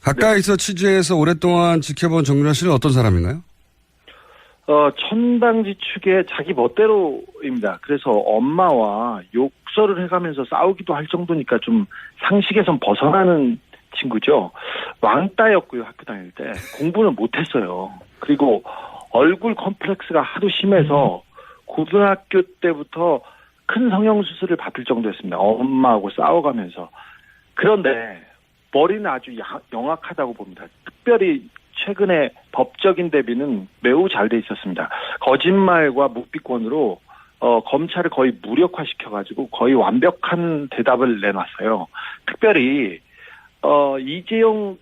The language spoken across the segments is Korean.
가까이서 취재해서 오랫동안 지켜본 정유라 씨는 어떤 사람인가요? 천방지축의 자기 멋대로입니다. 그래서 엄마와 욕설을 해가면서 싸우기도 할 정도니까 좀 상식에선 벗어나는 친구죠. 왕따였고요, 학교 다닐 때. 공부는 못했어요. 그리고 얼굴 컴플렉스가 하도 심해서 고등학교 때부터 큰 성형수술을 받을 정도였습니다. 엄마하고 싸워가면서. 그런데 머리는 아주 영악하다고 봅니다. 특별히 최근에 법적인 대비는 매우 잘 돼 있었습니다. 거짓말과 묵비권으로 검찰을 거의 무력화시켜가지고 거의 완벽한 대답을 내놨어요. 특별히 이재용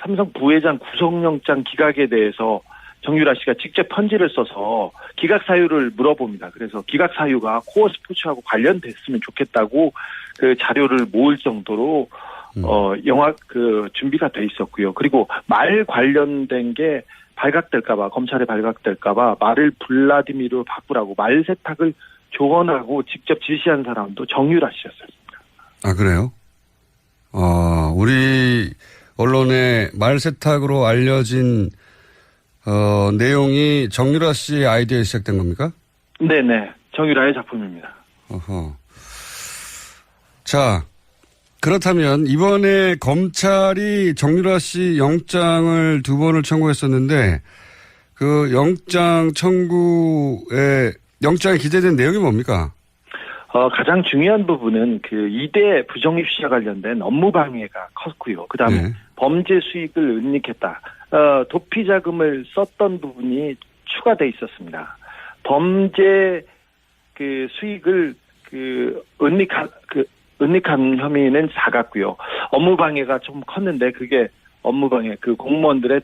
삼성 부회장 구속영장 기각에 대해서 정유라 씨가 직접 편지를 써서 기각 사유를 물어봅니다. 그래서 기각 사유가 코어 스포츠하고 관련됐으면 좋겠다고 그 자료를 모을 정도로 준비가 돼 있었고요. 그리고 말 관련된 게 발각될까봐, 검찰에 발각될까봐 말을 블라디미르로 바꾸라고 말 세탁을 조언하고 직접 지시한 사람도 정유라 씨였습니다. 아, 그래요? 우리 언론의 말 세탁으로 알려진 내용이 정유라 씨의 아이디어에 시작된 겁니까? 네네. 정유라의 작품입니다. 어허. 자, 그렇다면 이번에 검찰이 정유라 씨 영장을 2번을 청구했었는데 그 영장 청구에 영장에 기재된 내용이 뭡니까? 가장 중요한 부분은 그 이대 부정입 시와 관련된 업무 방해가 컸고요. 그다음에 네. 범죄 수익을 은닉했다. 도피 자금을 썼던 부분이 추가돼 있었습니다. 범죄 수익을 은닉한 혐의는 작았고요. 업무 방해가 좀 컸는데 그게 업무 방해, 공무원들의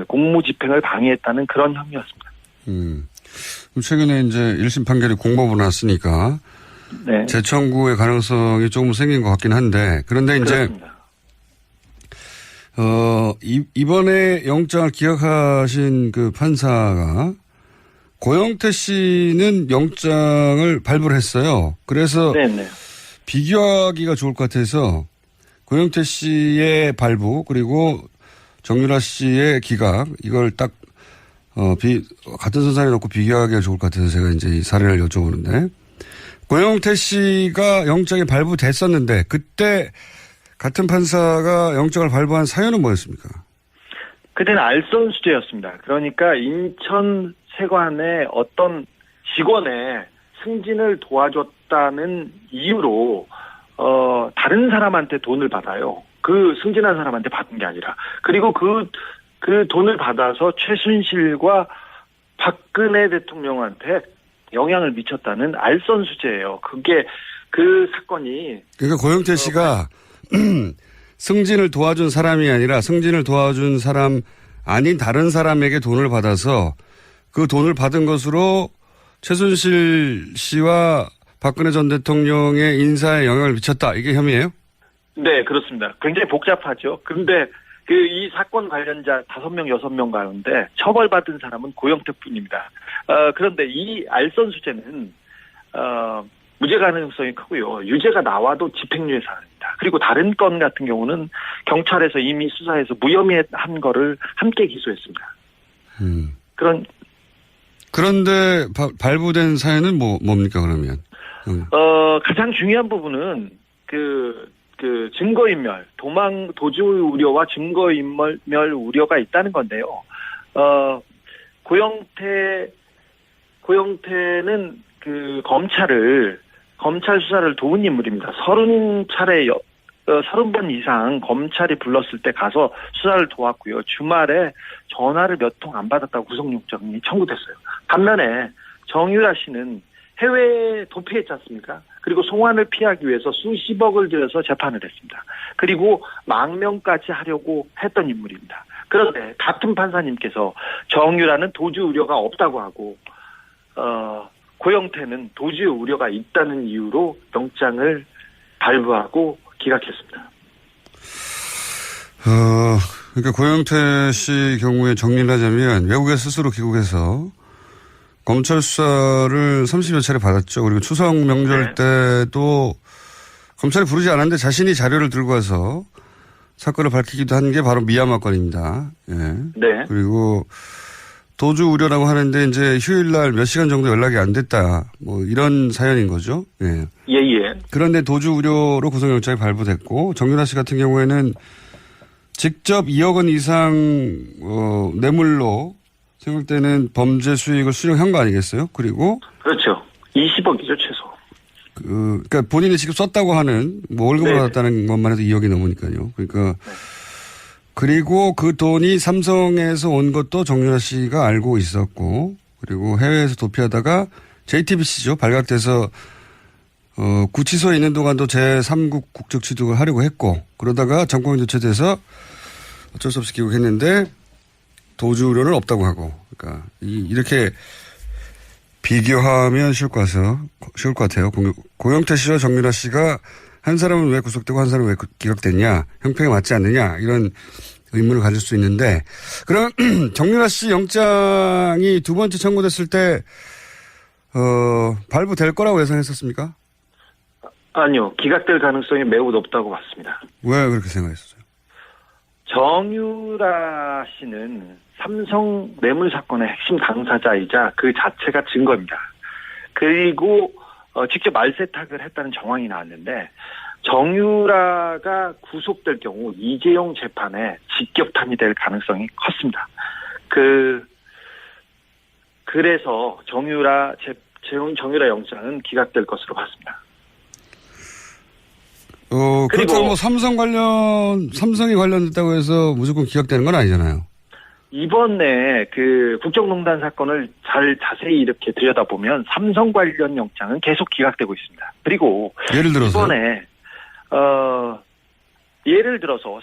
공무 집행을 방해했다는 그런 혐의였습니다. 최근에 이제 1심 판결이 공법으로 났으니까 네. 재청구의 가능성이 조금 생긴 것 같긴 한데 그런데 이제 그렇습니다. 이번에 영장을 기각하신 그 판사가 고영태 씨는 영장을 발부를 했어요. 그래서 네네. 비교하기가 좋을 것 같아서 고영태 씨의 발부 그리고 정유라 씨의 기각 이걸 딱 같은 선상에 놓고 비교하기가 좋을 것 같아서 제가 이제 이 사례를 여쭤보는데 고영태 씨가 영장이 발부됐었는데 그때 같은 판사가 영장을 발부한 사유는 뭐였습니까? 그때는 알선수재였습니다. 그러니까 인천 세관의 어떤 직원의 승진을 도와줬다는 이유로 다른 사람한테 돈을 받아요. 그 승진한 사람한테 받은 게 아니라. 그리고 그 돈을 받아서 최순실과 박근혜 대통령한테 영향을 미쳤다는 알선수재예요. 그게 그 사건이. 그러니까 고영태 씨가 승진을 도와준 사람이 아니라 승진을 도와준 사람 아닌 다른 사람에게 돈을 받아서 그 돈을 받은 것으로 최순실 씨와 박근혜 전 대통령의 인사에 영향을 미쳤다. 이게 혐의예요? 네, 그렇습니다. 굉장히 복잡하죠. 그런데 이 사건 관련자 5명, 6명 가운데 처벌받은 사람은 고영태뿐입니다. 그런데 이 알선수재는 무죄 가능성이 크고요. 유죄가 나와도 집행유예 사안입니다. 그리고 다른 건 같은 경우는 경찰에서 이미 수사해서 무혐의한 거를 함께 기소했습니다. 그런데 발부된 사연은 뭡니까 그러면? 가장 중요한 부분은 증거인멸, 도주 우려와 증거인멸 우려가 있다는 건데요. 고영태는 검찰 수사를 도운 인물입니다. 30번 이상 검찰이 불렀을 때 가서 수사를 도왔고요. 주말에 전화를 몇 통 안 받았다고 구속영장이 청구됐어요. 반면에 정유라 씨는 해외에 도피했지 않습니까? 그리고 송환을 피하기 위해서 수십억을 들여서 재판을 했습니다. 그리고 망명까지 하려고 했던 인물입니다. 그런데 같은 판사님께서 정유라는 도주 우려가 없다고 하고 고영태는 도주 우려가 있다는 이유로 영장을 발부하고 기각했습니다. 그러니까 고영태 씨 경우에 정리를 하자면 외국에 스스로 귀국해서 검찰 수사를 30여 차례 받았죠. 그리고 추석 명절 때도 검찰이 부르지 않았는데 자신이 자료를 들고 와서 사건을 밝히기도 한 게 바로 미얀마 건입니다. 예. 네. 그리고 도주 우려라고 하는데 이제 휴일날 몇 시간 정도 연락이 안 됐다. 뭐 이런 사연인 거죠. 예. 예, 예. 그런데 도주 우려로 구속영장이 발부됐고 정유라 씨 같은 경우에는 직접 2억 원 이상 뇌물로 생각되는 범죄 수익을 수령한 거 아니겠어요? 그리고 그렇죠. 20억이죠, 최소. 그러니까 본인이 직접 썼다고 하는 뭐 월급을 네. 받았다는 것만 해도 2억이 넘으니까요. 그러니까 그리고 그 돈이 삼성에서 온 것도 정유라 씨가 알고 있었고 그리고 해외에서 도피하다가 JTBC죠. 발각돼서 구치소에 있는 동안도 제3국 국적 취득을 하려고 했고 그러다가 정권 교체돼서 어쩔 수 없이 귀국했는데 도주 우려는 없다고 하고 그러니까 이렇게 비교하면 쉬울 것 같아요. 고영태 씨와 정유라 씨가 한 사람은 왜 구속되고 한 사람은 왜 기각됐냐, 형평에 맞지 않느냐 이런 의문을 가질 수 있는데 그럼 정유라 씨 영장이 두 번째 청구됐을 때 발부될 거라고 예상했었습니까? 아니요. 기각될 가능성이 매우 높다고 봤습니다. 왜 그렇게 생각했었어요? 정유라 씨는 삼성 뇌물 사건의 핵심 당사자이자 그 자체가 증거입니다. 그리고 직접 말세탁을 했다는 정황이 나왔는데 정유라가 구속될 경우 이재용 재판에 직격탄이 될 가능성이 컸습니다. 그래서 정유라 영장은 기각될 것으로 봤습니다. 그렇다고 뭐 삼성이 관련됐다고 해서 무조건 기각되는 건 아니잖아요. 이번에 그 국정농단 사건을 자세히 이렇게 들여다보면 삼성 관련 영장은 계속 기각되고 있습니다. 그리고 예를 들어서 이번에 예를 들어서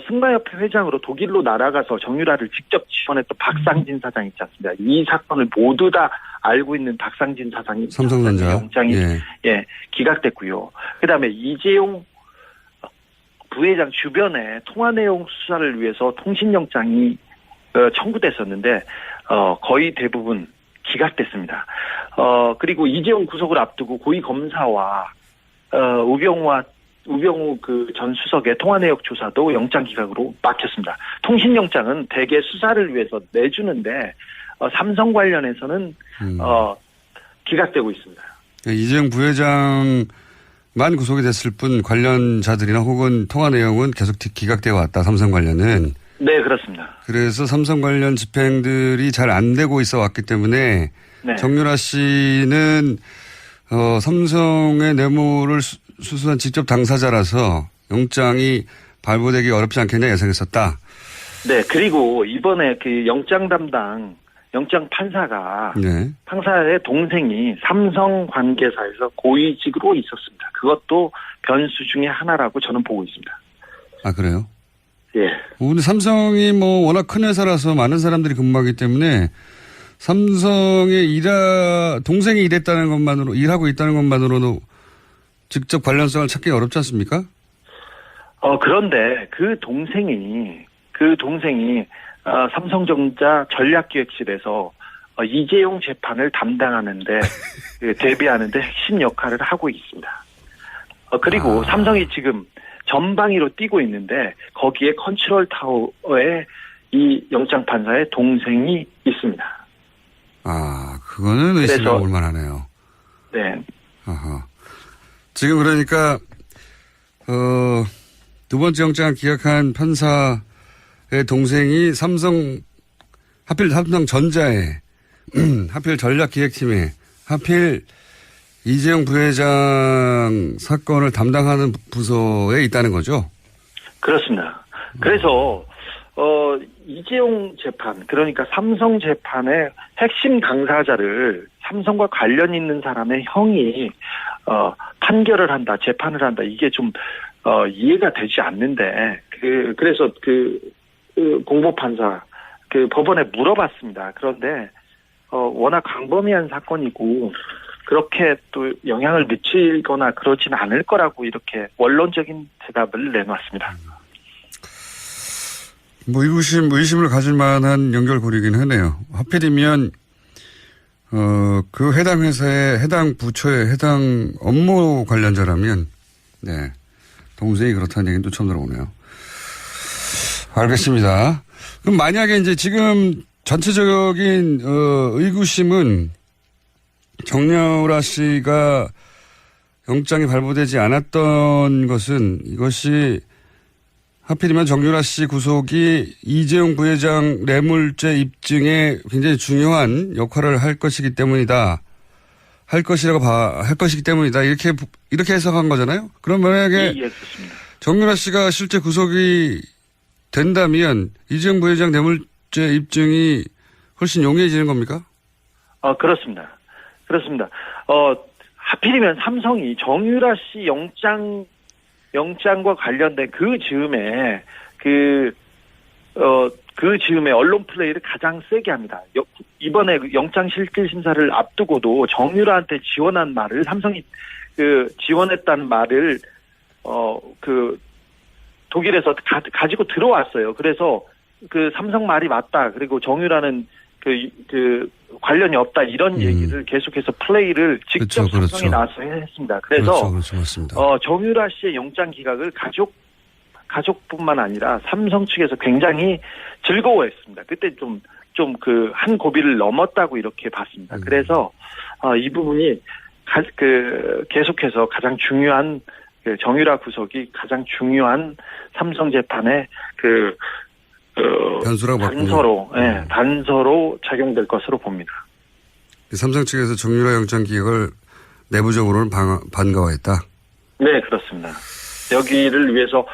승마협회 회장으로 독일로 날아가서 정유라를 직접 지원했던 박상진 사장 있지 않습니까? 이 사건을 모두 다 알고 있는 박상진 사장이 삼성전자 영장이 기각됐고요. 그다음에 이재용 부회장 주변에 통화 내용 수사를 위해서 통신영장이 청구됐었는데 거의 대부분 기각됐습니다. 그리고 이재용 구속을 앞두고 고위 검사와 우병우 그 전 수석의 통화 내역 조사도 영장 기각으로 막혔습니다. 통신영장은 대개 수사를 위해서 내주는데 삼성 관련해서는 기각되고 있습니다. 이재용 부회장만 구속이 됐을 뿐 관련자들이나 혹은 통화 내용은 계속 기각되어 왔다. 삼성 관련은. 네, 그렇습니다. 그래서 삼성 관련 집행들이 잘 안 되고 있어 왔기 때문에 네. 정유라 씨는 삼성의 뇌물을 수수한 직접 당사자라서 영장이 발부되기 어렵지 않겠냐 예상했었다. 네, 그리고 이번에 그 영장 판사가 판사의 동생이 삼성 관계사에서 고위직으로 있었습니다. 그것도 변수 중에 하나라고 저는 보고 있습니다. 아, 그래요? 예. 근데 삼성이 뭐 워낙 큰 회사라서 많은 사람들이 근무하기 때문에 삼성의 동생이 일하고 있다는 것만으로도 직접 관련성을 찾기 어렵지 않습니까? 그런데 그 동생이 삼성전자 전략기획실에서 이재용 재판을 담당하는데 대비하는데 핵심 역할을 하고 있습니다. 그리고 삼성이 지금 전방위로 뛰고 있는데 거기에 컨트롤 타워에 이 영장 판사의 동생이 있습니다. 그거는 의심해 볼 만하네요. 네. 아하. 지금 그러니까 두 번째 영장을 기각한 판사의 동생이 하필 삼성전자에 하필 전략기획팀에 하필 이재용 부회장 사건을 담당하는 부서에 있다는 거죠? 그렇습니다. 그래서 이재용 재판, 그러니까 삼성 재판의 핵심 당사자를 삼성과 관련 있는 사람의 형이 판결을 한다, 재판을 한다, 이게 좀 이해가 되지 않는데 그래서 공보판사 법원에 물어봤습니다. 그런데 워낙 광범위한 사건이고 그렇게 또 영향을 미치거나 그러지는 않을 거라고 이렇게 원론적인 대답을 내놨습니다. 뭐 의심을 가질 만한 연결고리긴 하네요. 하필이면 그 해당 회사의 해당 부처의 해당 업무 관련자라면 동생이 그렇다는 얘기는 또 처음 들어보네요. 알겠습니다. 그럼 만약에 이제 지금 전체적인 의구심은 정유라 씨가 영장이 발부되지 않았던 것은 이것이 하필이면 정유라 씨 구속이 이재용 부회장 뇌물죄 입증에 굉장히 중요한 역할을 할 것이기 때문이다. 할 것이기 때문이다. 이렇게 해석한 거잖아요. 그럼 만약에 그렇습니다. 정유라 씨가 실제 구속이 된다면 이재용 부회장 뇌물죄 입증이 훨씬 용이해지는 겁니까? 그렇습니다. 하필이면 삼성이 정유라 씨 영장과 관련된 그 즈음에 언론 플레이를 가장 세게 합니다. 이번에 영장 실질 심사를 앞두고도 정유라한테 지원한 말을 삼성이 지원했다는 말을 독일에서 가지고 들어왔어요. 그래서 삼성 말이 맞다. 그리고 정유라는 관련이 없다. 이런 얘기를 계속해서 플레이를 직접 그렇죠. 삼성이 나와서 했습니다. 그래서 그렇죠. 맞습니다. 정유라 씨의 영장 기각을 가족뿐만 아니라 삼성 측에서 굉장히 즐거워했습니다. 그때 한 고비를 넘었다고 이렇게 봤습니다. 그래서 이 부분이 계속해서 가장 중요한 정유라 구속이 가장 중요한 삼성 재판의 단서로 작용될 것으로 봅니다. 삼성 측에서 정유라 영장 기각을 내부적으로는 반가워했다. 네, 그렇습니다. 여기를 위해서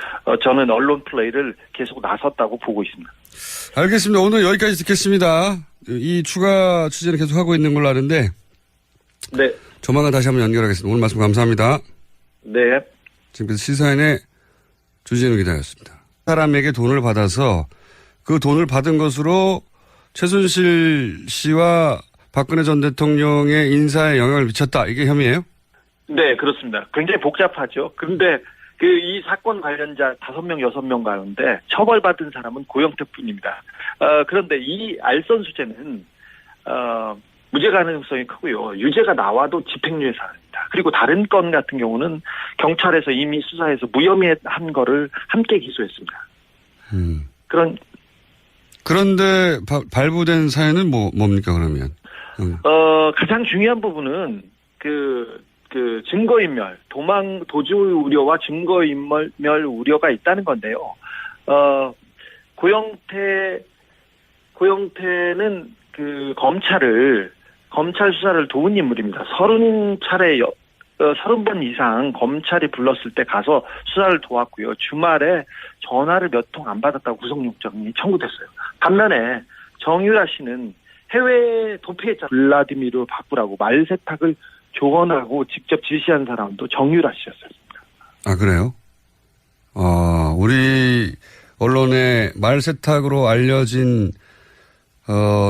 저는 언론 플레이를 계속 나섰다고 보고 있습니다. 알겠습니다. 오늘 여기까지 듣겠습니다. 이 추가 취재를 계속 하고 있는 걸로 아는데 네. 조만간 다시 한번 연결하겠습니다. 오늘 말씀 감사합니다. 네. 지금까지 시사인의 주진우 기자였습니다. 사람에게 돈을 받아서 그 돈을 받은 것으로 최순실 씨와 박근혜 전 대통령의 인사에 영향을 미쳤다. 이게 혐의예요? 네, 그렇습니다. 굉장히 복잡하죠. 그런데 이 사건 관련자 5명, 6명 가운데 처벌받은 사람은 고영태뿐입니다. 그런데 이 알선 수재는 무죄 가능성이 크고요. 유죄가 나와도 집행유예 사안입니다. 그리고 다른 건 같은 경우는 경찰에서 이미 수사해서 무혐의한 거를 함께 기소했습니다. 그런데 발부된 사연은 뭡니까 그러면? 가장 중요한 부분은 증거인멸, 도주 우려와 증거인멸 우려가 있다는 건데요. 고영태는 검찰 수사를 도운 인물입니다. 30번 이상 검찰이 불렀을 때 가서 수사를 도왔고요. 주말에 전화를 몇 통 안 받았다고 구속영장이 청구됐어요. 반면에 정유라 씨는 해외에 도피했잖아요. 블라디미르 바꾸라고 말 세탁을 조언하고 직접 지시한 사람도 정유라 씨였습니다. 아, 그래요? 우리 언론에 말 세탁으로 알려진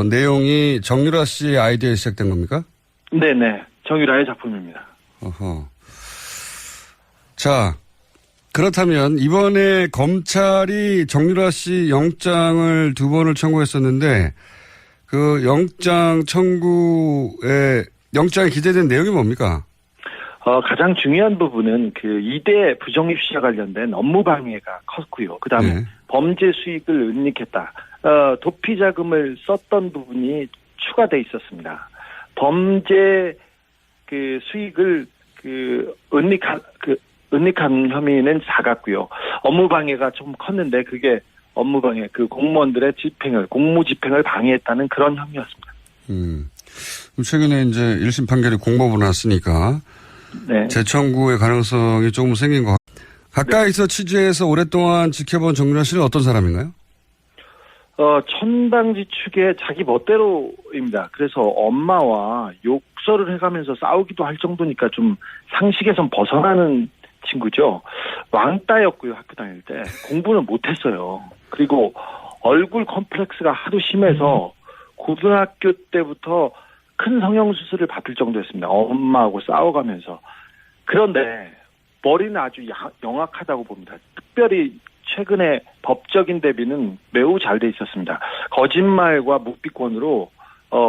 내용이 정유라 씨의 아이디어에 시작된 겁니까? 네네. 정유라의 작품입니다. 어허. 자, 그렇다면 이번에 검찰이 정유라 씨 영장을 2번을 청구했었는데 그 영장 청구에 영장에 기재된 내용이 뭡니까? 가장 중요한 부분은 2대 부정입 수사 관련된 업무 방해가 컸고요. 그다음에 네. 범죄 수익을 은닉했다. 도피 자금을 썼던 부분이 추가돼 있었습니다. 범죄 수익을 은닉한 혐의는 작았고요. 업무 방해가 좀 컸는데 그게 업무 방해, 공무원들의 공무 집행을 방해했다는 그런 혐의였습니다. 최근에 이제 1심 판결이 공법으로 났으니까 네. 재청구의 가능성이 조금 생긴 것 같아요. 가까이서 취재해서 오랫동안 지켜본 정유라 씨는 어떤 사람인가요? 천방지축의 자기 멋대로입니다. 그래서 엄마와 욕설을 해가면서 싸우기도 할 정도니까 좀 상식에선 벗어나는 친구죠. 왕따였고요. 학교 다닐 때. 공부는 못했어요. 그리고 얼굴 컴플렉스가 하도 심해서 고등학교 때부터 큰 성형수술을 받을 정도였습니다. 엄마하고 싸워가면서. 그런데 머리는 아주 영악하다고 봅니다. 특별히 최근에 법적인 대비는 매우 잘 돼 있었습니다. 거짓말과 묵비권으로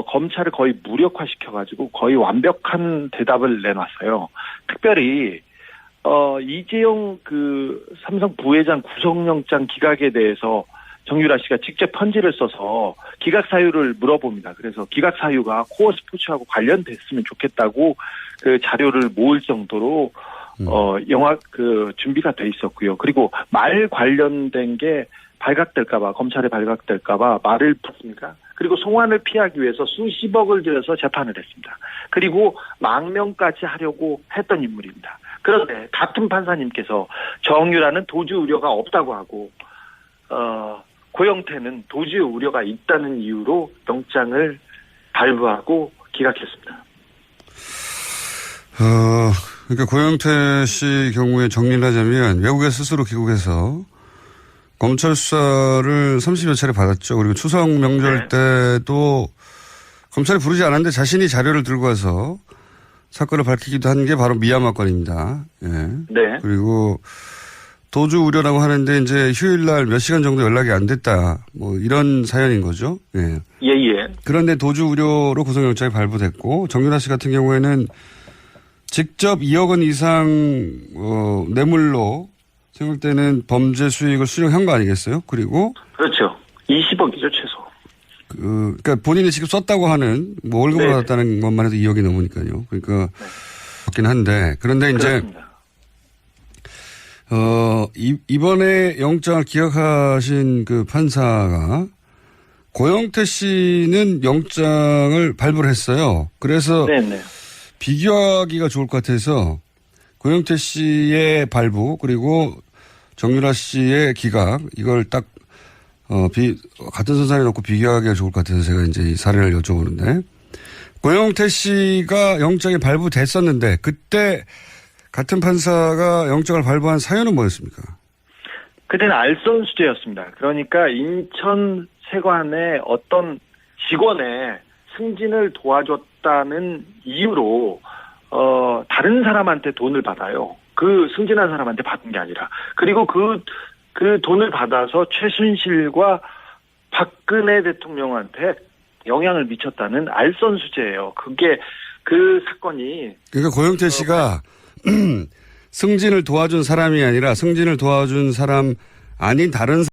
검찰을 거의 무력화시켜가지고 거의 완벽한 대답을 내놨어요. 특별히 이재용 삼성 부회장 구속영장 기각에 대해서 정유라 씨가 직접 편지를 써서 기각 사유를 물어봅니다. 그래서 기각 사유가 코어 스포츠하고 관련됐으면 좋겠다고 그 자료를 모을 정도로 영화 준비가 돼 있었고요. 그리고 말 관련된 게 발각될까봐, 검찰에 발각될까봐 말을 붙습니다. 그리고 송환을 피하기 위해서 수십억을 들여서 재판을 했습니다. 그리고 망명까지 하려고 했던 인물입니다. 그런데 같은 판사님께서 정유라는 도주 우려가 없다고 하고 고영태는 도주 우려가 있다는 이유로 영장을 발부하고 기각했습니다. 그러니까 고영태 씨 경우에 정리를 하자면 외국에 스스로 귀국해서 검찰 수사를 30여 차례 받았죠. 그리고 추석 명절 때도 검찰이 부르지 않았는데 자신이 자료를 들고 와서 사건을 밝히기도 한 게 바로 미얀마 건입니다. 예. 네. 그리고 도주 우려라고 하는데 이제 휴일날 몇 시간 정도 연락이 안 됐다. 뭐 이런 사연인 거죠. 예. 예. 그런데 도주 우려로 구속영장이 발부됐고 정유라 씨 같은 경우에는 직접 2억 원 이상 뇌물로 생각할 때는 범죄 수익을 수령한 거 아니겠어요? 그리고 그렇죠. 20억이죠 최소. 그러니까 본인이 직접 썼다고 하는 뭐 월급을 네. 받았다는 것만 해도 2억이 넘으니까요. 그러니까 맞긴 한데 그런데 이제 그렇습니다. 이번에 영장을 기각하신 그 판사가 고영태 씨는 영장을 발부를 했어요. 그래서 네네. 비교하기가 좋을 것 같아서 고영태 씨의 발부 그리고 정유라 씨의 기각 이걸 딱 같은 선상에 놓고 비교하기가 좋을 것 같아서 제가 이제 이 사례를 여쭤보는데 고영태 씨가 영장이 발부됐었는데 그때 같은 판사가 영장을 발부한 사유는 뭐였습니까? 그때는 알선 수재였습니다. 그러니까 인천 세관의 어떤 직원의 승진을 도와줬다는 이유로 다른 사람한테 돈을 받아요. 그 승진한 사람한테 받은 게 아니라. 그리고 그 돈을 받아서 최순실과 박근혜 대통령한테 영향을 미쳤다는 알선 수재예요. 그게 그 사건이. 그러니까 고영태 씨가 승진을 도와준 사람이 아니라 승진을 도와준 사람 아닌 다른